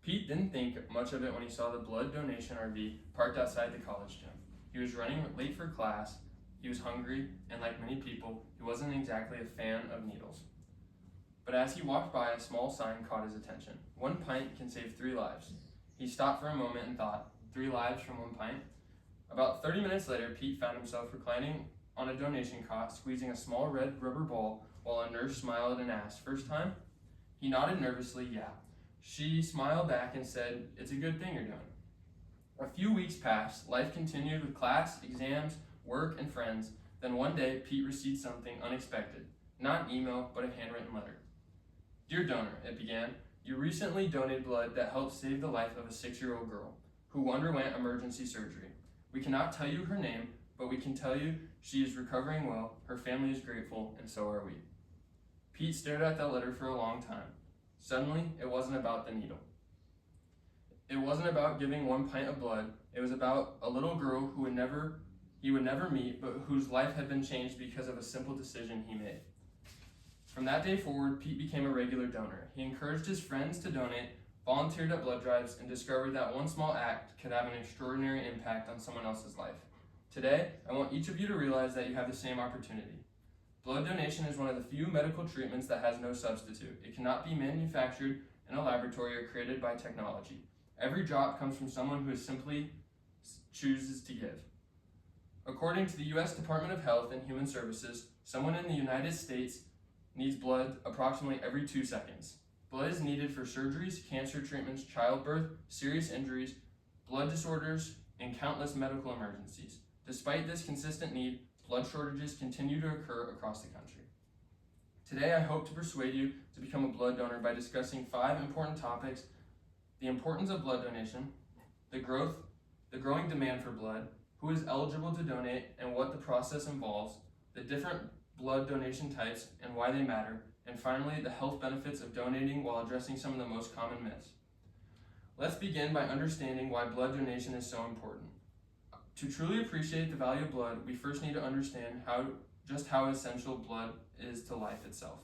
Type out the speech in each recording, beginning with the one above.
Pete didn't think much of it when he saw the blood donation RV parked outside the college gym. He was running late for class, he was hungry, and like many people, he wasn't exactly a fan of needles. But as he walked by, a small sign caught his attention. 1 pint can save 3 lives. He stopped for a moment and thought, 3 lives from 1 pint? About 30 minutes later, Pete found himself reclining on a donation cot, squeezing a small red rubber ball while a nurse smiled and asked, "First time?" He nodded nervously, "Yeah." She smiled back and said, "It's a good thing you're doing." A few weeks passed. Life continued with class, exams, work, and friends. Then one day, Pete received something unexpected. Not an email, but a handwritten letter. "Dear donor," it began, "you recently donated blood that helped save the life of a 6-year-old girl who underwent emergency surgery. We cannot tell you her name, but we can tell you she is recovering well, her family is grateful, and so are we." Pete stared at that letter for a long time. Suddenly, it wasn't about the needle. It wasn't about giving 1 pint of blood. It was about a little girl he would never meet, but whose life had been changed because of a simple decision he made. From that day forward, Pete became a regular donor. He encouraged his friends to donate, volunteered at blood drives, and discovered that one small act could have an extraordinary impact on someone else's life. Today, I want each of you to realize that you have the same opportunity. Blood donation is one of the few medical treatments that has no substitute. It cannot be manufactured in a laboratory or created by technology. Every drop comes from someone who simply chooses to give. According to the U.S. Department of Health and Human Services, someone in the United States needs blood approximately every 2 seconds. Blood is needed for surgeries, cancer treatments, childbirth, serious injuries, blood disorders, and countless medical emergencies. Despite this consistent need, blood shortages continue to occur across the country. Today, I hope to persuade you to become a blood donor by discussing 5 important topics: the importance of blood donation, the growing demand for blood, who is eligible to donate and what the process involves, the different blood donation types and why they matter, and finally, the health benefits of donating while addressing some of the most common myths. Let's begin by understanding why blood donation is so important. To truly appreciate the value of blood, we first need to understand just how essential blood is to life itself.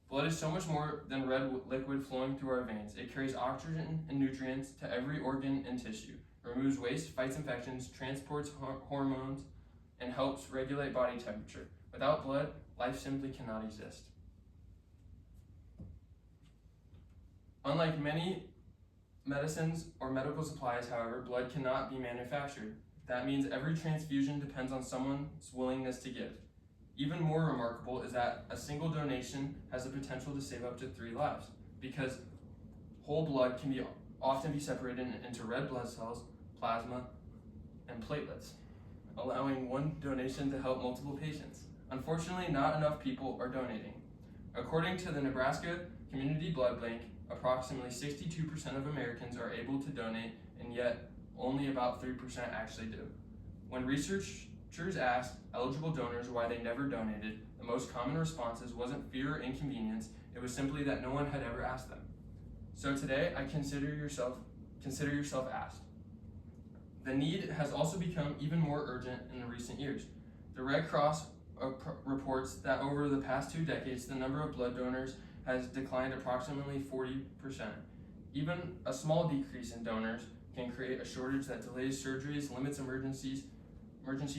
Blood is so much more than red liquid flowing through our veins. It carries oxygen and nutrients to every organ and tissue, removes waste, fights infections, transports hormones, and helps regulate body temperature. Without blood, life simply cannot exist. Unlike many medicines or medical supplies, however, blood cannot be manufactured. That means every transfusion depends on someone's willingness to give. Even more remarkable is that a single donation has the potential to save up to 3 lives, because whole blood can often be separated into red blood cells, plasma, and platelets, allowing one donation to help multiple patients. Unfortunately, not enough people are donating. According to the Nebraska Community Blood Bank, approximately 62% of Americans are able to donate, and yet only about 3% actually do. When researchers asked eligible donors why they never donated, the most common responses wasn't fear or inconvenience, it was simply that no one had ever asked them. So today, I consider yourself asked. The need has also become even more urgent in the recent years. The Red Cross reports that over the past 2 decades, the number of blood donors has declined approximately 40%. Even a small decrease in donors can create a shortage that delays surgeries, limits emergency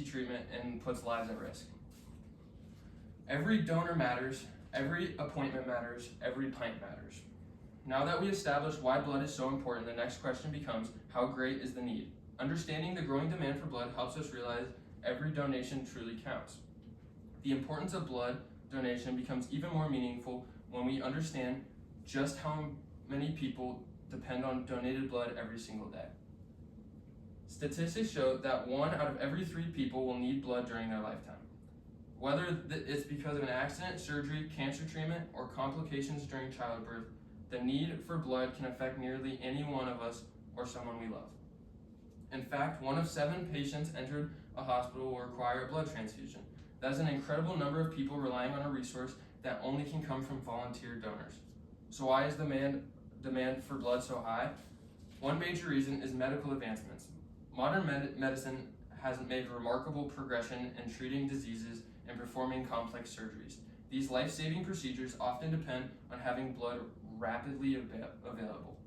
treatment, and puts lives at risk. Every donor matters, every appointment matters, every pint matters. Now that we established why blood is so important, the next question becomes, how great is the need? Understanding the growing demand for blood helps us realize every donation truly counts. The importance of blood donation becomes even more meaningful when we understand just how many people depend on donated blood every single day. Statistics show that 1 out of every 3 people will need blood during their lifetime. Whether it's because of an accident, surgery, cancer treatment, or complications during childbirth, the need for blood can affect nearly any one of us or someone we love. In fact, 1 of 7 patients entered a hospital will require a blood transfusion. That is an incredible number of people relying on a resource that only can come from volunteer donors. So why is the demand for blood so high? One major reason is medical advancements. Modern medicine has made remarkable progression in treating diseases and performing complex surgeries. These life-saving procedures often depend on having blood rapidly available.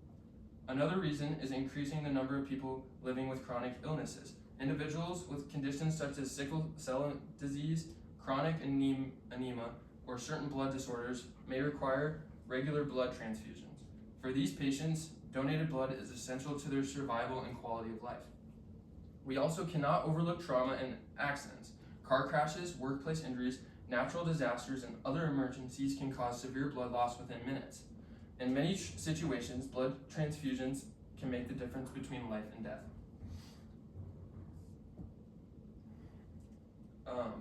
Another reason is increasing the number of people living with chronic illnesses. Individuals with conditions such as sickle cell disease, chronic anemia, or certain blood disorders may require regular blood transfusions. For these patients, donated blood is essential to their survival and quality of life. We also cannot overlook trauma and accidents. Car crashes, workplace injuries, natural disasters, and other emergencies can cause severe blood loss within minutes. In many situations, blood transfusions can make the difference between life and death.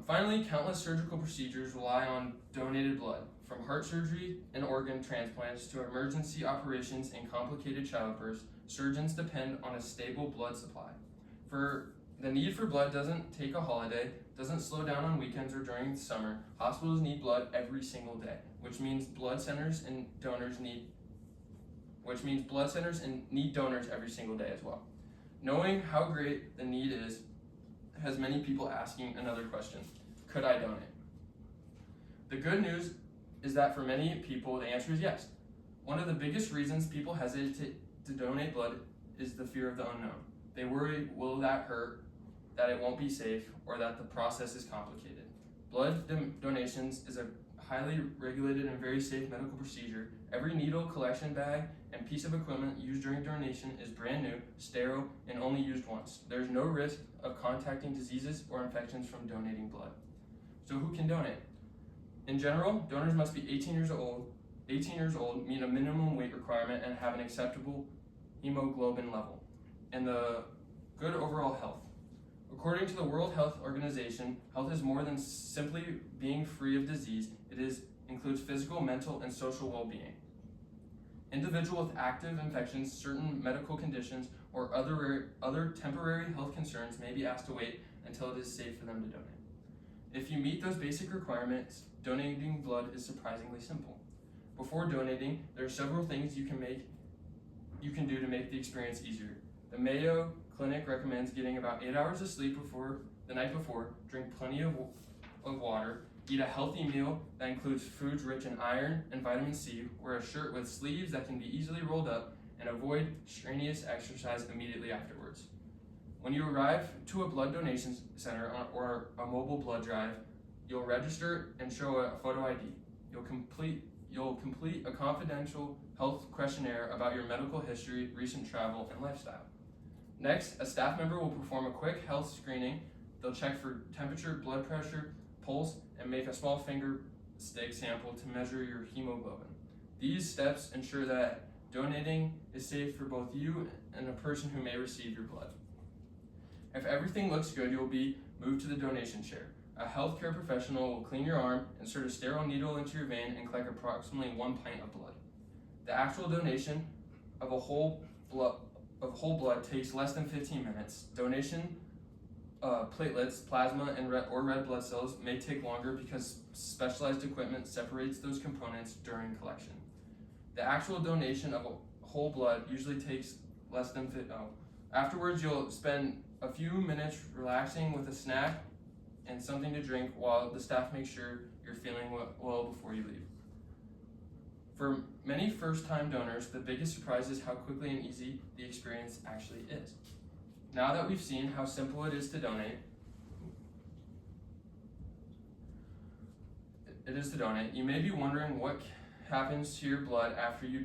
Finally, countless surgical procedures rely on donated blood, from heart surgery and organ transplants to emergency operations and complicated childbirths. Surgeons depend on a stable blood supply. The need for blood doesn't take a holiday, doesn't slow down on weekends or during the summer. Hospitals need blood every single day, which means blood centers and need donors every single day as well. Knowing how great the need is has many people asking another question: could I donate? The good news is that for many people, the answer is yes. One of the biggest reasons people hesitate to donate blood is the fear of the unknown. They worry, will that hurt, that it won't be safe, or that the process is complicated. Blood donations is a highly regulated and very safe medical procedure. Every needle, collection bag, and piece of equipment used during donation is brand new, sterile, and only used once. There's no risk of contacting diseases or infections from donating blood. So who can donate? In general, donors must be 18 years old, meet a minimum weight requirement, and have an acceptable hemoglobin level, and the good overall health. According to the World Health Organization, health is more than simply being free of disease. It includes physical, mental, and social well-being. Individuals with active infections, certain medical conditions, or other temporary health concerns may be asked to wait until it is safe for them to donate. If you meet those basic requirements, donating blood is surprisingly simple. Before donating, there are several things you can do to make the experience easier. The Mayo Clinic recommends getting about 8 hours of sleep the night before, drink plenty of water, eat a healthy meal that includes foods rich in iron and vitamin C, wear a shirt with sleeves that can be easily rolled up, and avoid strenuous exercise immediately afterwards. When you arrive to a blood donation center or a mobile blood drive, you'll register and show a photo ID. You'll complete a confidential health questionnaire about your medical history, recent travel, and lifestyle. Next, a staff member will perform a quick health screening. They'll check for temperature, blood pressure, pulse, and make a small finger stick sample to measure your hemoglobin. These steps ensure that donating is safe for both you and the person who may receive your blood. If everything looks good, you'll be moved to the donation chair. A healthcare professional will clean your arm, insert a sterile needle into your vein, and collect approximately 1 pint of blood. The actual donation of whole blood takes less than 15 minutes. Donation platelets, plasma, and red blood cells may take longer because specialized equipment separates those components during collection. The actual donation of whole blood usually takes less than Afterwards, you'll spend a few minutes relaxing with a snack and something to drink while the staff makes sure you're feeling well before you leave. For many first-time donors, the biggest surprise is how quickly and easy the experience actually is. Now that we've seen how simple it is to donate, you may be wondering what happens to your blood after you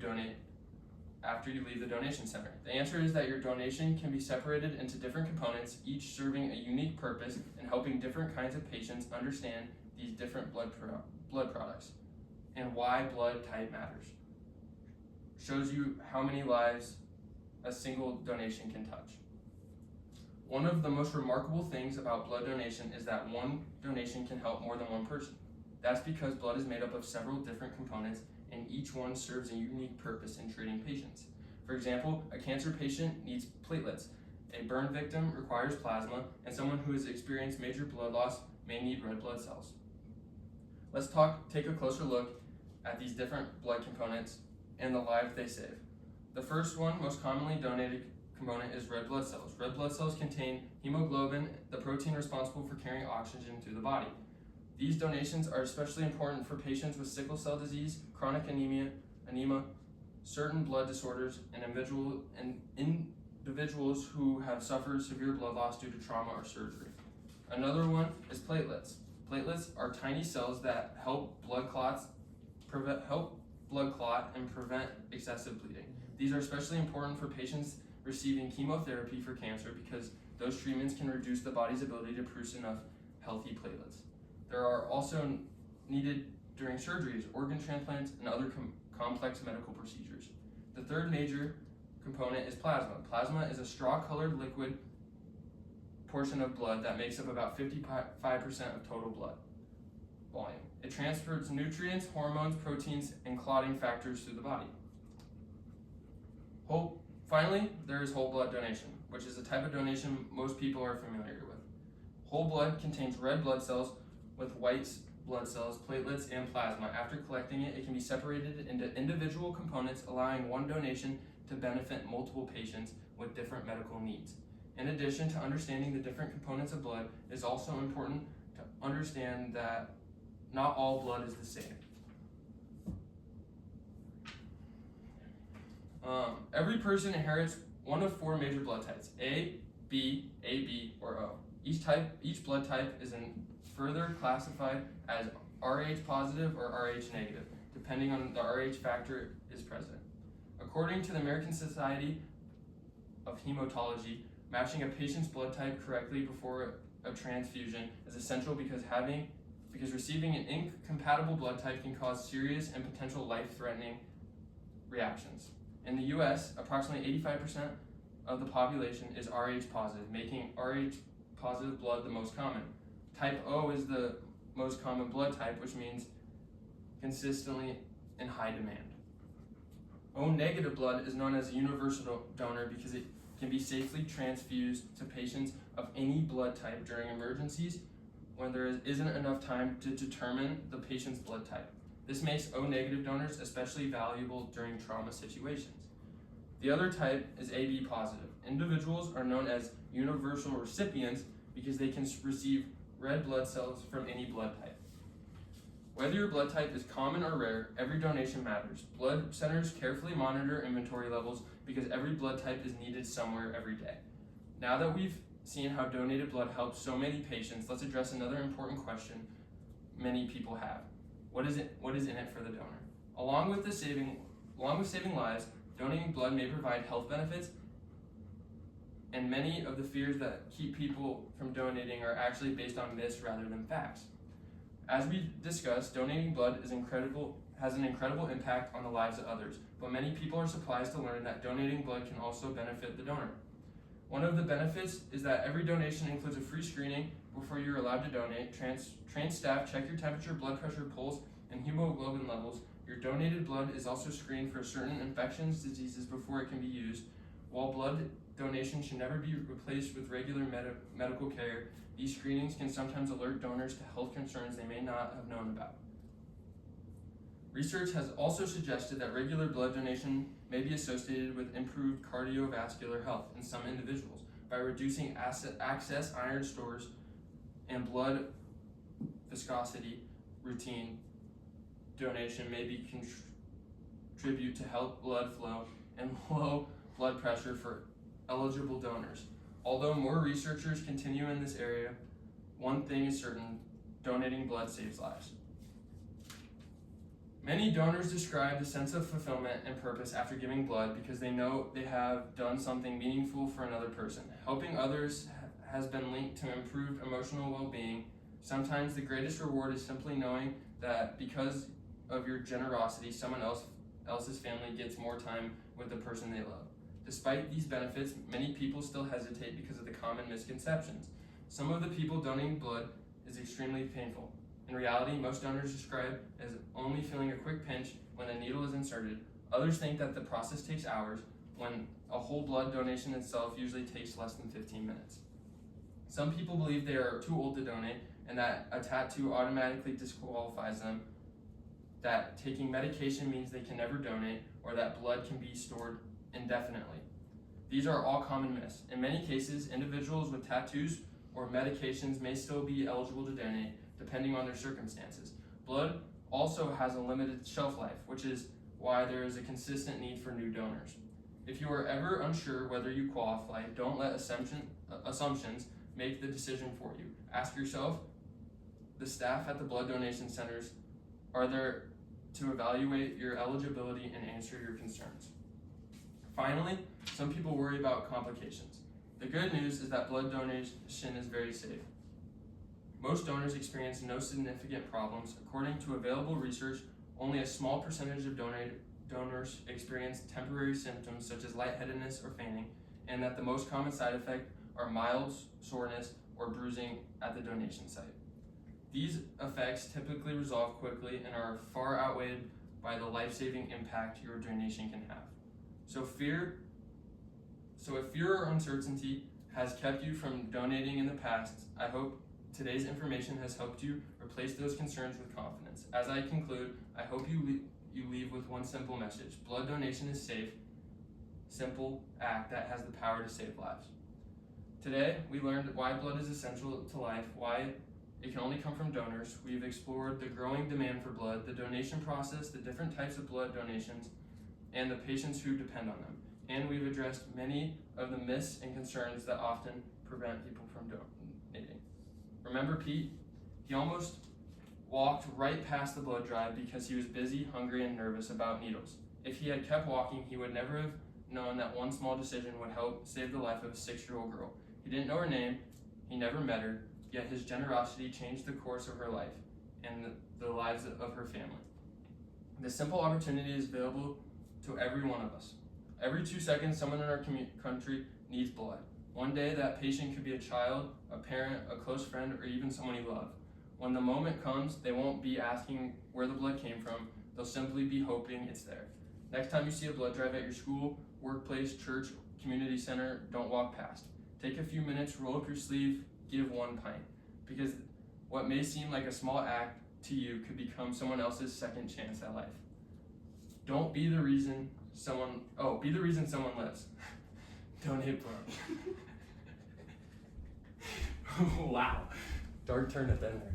leave the donation center. The answer is that your donation can be separated into different components, each serving a unique purpose and helping different kinds of patients understand these different blood products and why blood type matters. Shows you how many lives a single donation can touch. One of the most remarkable things about blood donation is that one donation can help more than one person. That's because blood is made up of several different components, and each one serves a unique purpose in treating patients. For example, a cancer patient needs platelets, a burn victim requires plasma, and someone who has experienced major blood loss may need red blood cells. Let's take a closer look at these different blood components and the lives they save. The first one, most commonly donated component, is red blood cells. Red blood cells contain hemoglobin, the protein responsible for carrying oxygen through the body. These donations are especially important for patients with sickle cell disease, chronic anemia, certain blood disorders, and individuals who have suffered severe blood loss due to trauma or surgery. Another one is platelets. Platelets are tiny cells that help blood clot and prevent excessive bleeding. These are especially important for patients receiving chemotherapy for cancer because those treatments can reduce the body's ability to produce enough healthy platelets. There are also needed during surgeries, organ transplants, and other complex medical procedures. The third major component is plasma. Plasma is a straw-colored liquid portion of blood that makes up about 55% of total blood volume. It transfers nutrients, hormones, proteins, and clotting factors through the body. Finally, there is whole blood donation, which is a type of donation most people are familiar with. Whole blood contains red blood cells with white blood cells, platelets, and plasma. After collecting it, it can be separated into individual components, allowing one donation to benefit multiple patients with different medical needs. In addition to understanding the different components of blood, it is also important to understand that not all blood is the same. Every person inherits one of four major blood types: A, B, AB, or O. Each blood type is further classified as Rh positive or Rh negative, depending on the Rh factor is present. According to the American Society of Hematology, matching a patient's blood type correctly before a transfusion is essential because receiving an incompatible blood type can cause serious and potential life-threatening reactions. In the US, approximately 85% of the population is Rh positive, making Rh positive blood the most common. Type O is the most common blood type, which means consistently in high demand. O negative blood is known as a universal donor because it can be safely transfused to patients of any blood type during emergencies when there isn't enough time to determine the patient's blood type. This makes O negative donors especially valuable during trauma situations. The other type is AB positive. Individuals are known as universal recipients because they can receive red blood cells from any blood type. Whether your blood type is common or rare, every donation matters. Blood centers carefully monitor inventory levels because every blood type is needed somewhere every day. Now that we've seen how donated blood helps so many patients, let's address another important question many people have. What is in it for the donor? Along with saving lives, donating blood may provide health benefits, and many of the fears that keep people from donating are actually based on myths rather than facts. As we discussed, donating blood has an incredible impact on the lives of others, but many people are surprised to learn that donating blood can also benefit the donor. One of the benefits is that every donation includes a free screening before you're allowed to donate. Trained staff check your temperature, blood pressure, pulse, and hemoglobin levels. Your donated blood is also screened for certain infections, diseases before it can be used. While blood donation should never be replaced with regular medical care, these screenings can sometimes alert donors to health concerns they may not have known about. Research has also suggested that regular blood donation may be associated with improved cardiovascular health in some individuals by reducing excess iron stores and blood viscosity. Routine donation may be contribute to help blood flow and low blood pressure for eligible donors. Although more researchers continue in this area, one thing is certain: donating blood saves lives. Many donors describe the sense of fulfillment and purpose after giving blood because they know they have done something meaningful for another person. Helping others has been linked to improved emotional well-being. Sometimes the greatest reward is simply knowing that because of your generosity, someone else's family gets more time with the person they love. Despite these benefits, many people still hesitate because of the common misconceptions. Some of the people donating blood is extremely painful. In reality, most donors describe as only feeling a quick pinch when a needle is inserted. Others think that the process takes hours, when a whole blood donation itself usually takes less than 15 minutes. Some people believe they are too old to donate and that a tattoo automatically disqualifies them, that taking medication means they can never donate, or that blood can be stored indefinitely. These are all common myths. In many cases, individuals with tattoos or medications may still be eligible to donate, depending on their circumstances. Blood also has a limited shelf life, which is why there is a consistent need for new donors. If you are ever unsure whether you qualify, don't let assumptions make the decision for you. Ask yourself, the staff at the blood donation centers are there to evaluate your eligibility and answer your concerns. Finally, some people worry about complications. The good news is that blood donation is very safe. Most donors experience no significant problems. According to available research, only a small percentage of donors experience temporary symptoms such as lightheadedness or fainting, and that the most common side effect are mild soreness or bruising at the donation site. These effects typically resolve quickly and are far outweighed by the life-saving impact your donation can have. So if fear or uncertainty has kept you from donating in the past, I hope today's information has helped you replace those concerns with confidence. As I conclude, I hope you leave with one simple message. Blood donation is safe, simple act that has the power to save lives. Today, we learned why blood is essential to life, why it can only come from donors. We've explored the growing demand for blood, the donation process, the different types of blood donations, and the patients who depend on them. And we've addressed many of the myths and concerns that often prevent people from donating. Remember Pete? He almost walked right past the blood drive because he was busy, hungry, and nervous about needles. If he had kept walking, he would never have known that one small decision would help save the life of a 6-year-old girl. He didn't know her name, he never met her, yet his generosity changed the course of her life and the lives of her family. This simple opportunity is available to every one of us. Every 2 seconds, someone in our country needs blood. One day, that patient could be a child, a parent, a close friend, or even someone you love. When the moment comes, they won't be asking where the blood came from. They'll simply be hoping it's there. Next time you see a blood drive at your school, workplace, church, community center, don't walk past. Take a few minutes, roll up your sleeve, give one pint. Because what may seem like a small act to you could become someone else's second chance at life. Don't be the reason someone lives. Donate blood. Wow. Dark turn at the end there.